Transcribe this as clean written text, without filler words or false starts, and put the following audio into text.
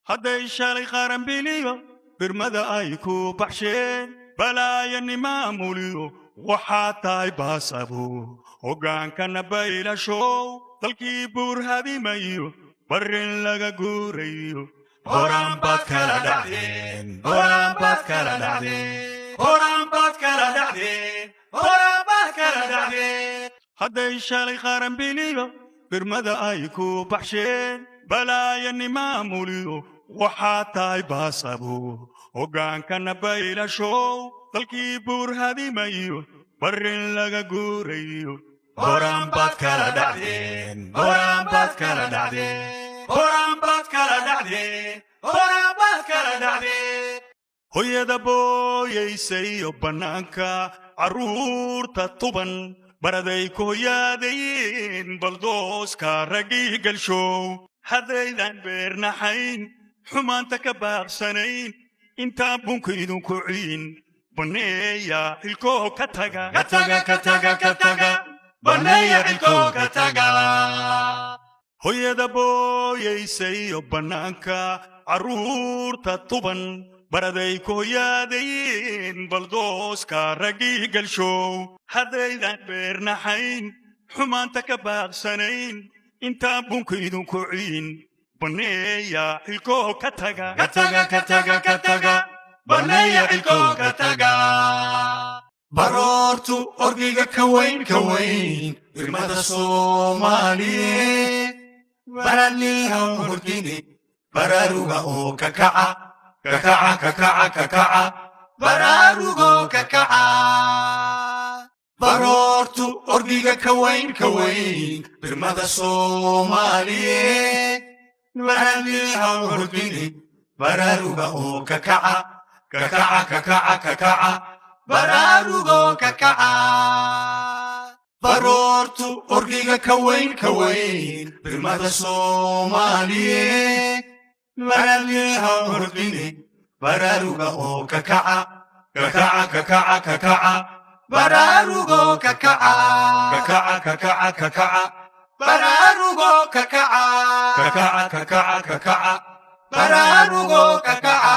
hadday shalay qaran biliyo birmada ay ku baxsheen balaayanni maamuliyo waxaa tahay baasabo hoggaankana baylashow dalkii buur hadimayo barrin laga guurayo horaan baad kala dhacdeen horaan baad kala dhacdeen horaan baad kala dhacdeen horaan baad kala dhacdeen hadday shalay qaran biliyo birmada ay ku baxsheen balaayanni maamuliyo waxaa tahay baasabo hoggaankana baylashow dalkii buur hadimayo barrin laga guurayo horaan baad kala dhacdeen horaan baad kala dhacdeen horaan baad kala dhacdeen horaan baad kala dhacdeen hooyada booyaysayo bannaanka carruurta tuban baraday ku hoyaadayeen baldooska raggii galshow haddaydan beernaxayn xumaanta ka baaqsanayn intaa bunka idinku ciin baneeya ilkoo ka taga baneeya ilkoo ka taga hooyada booyaysayo bannaanka carruurta tuban baraday ku hoyaadayeen baldooska raggii galshow haddaydan beernaxayn xumaanta ka baaqsanayn intaa bunka idinku ciin baneeya ilkoo ka taga baneeya ilkoo ka taga baroortu orgiga ka weyn birmada Soomaaliyeed baraliha hordini bararuga oo ka kaca bararuga oo ka kaca baroortu orgiga ka weyn birmada Soomaaliyeed baraliha hordini bararuga oo ka kaca bararuga oo ka kaca baroortu orgiga ka weyn birmada Soomaaliyeed baraliha hordini bararuga oo ka kaca bararuga oo ka kaca bararuga oo ka kaca bararuga oo ka kaca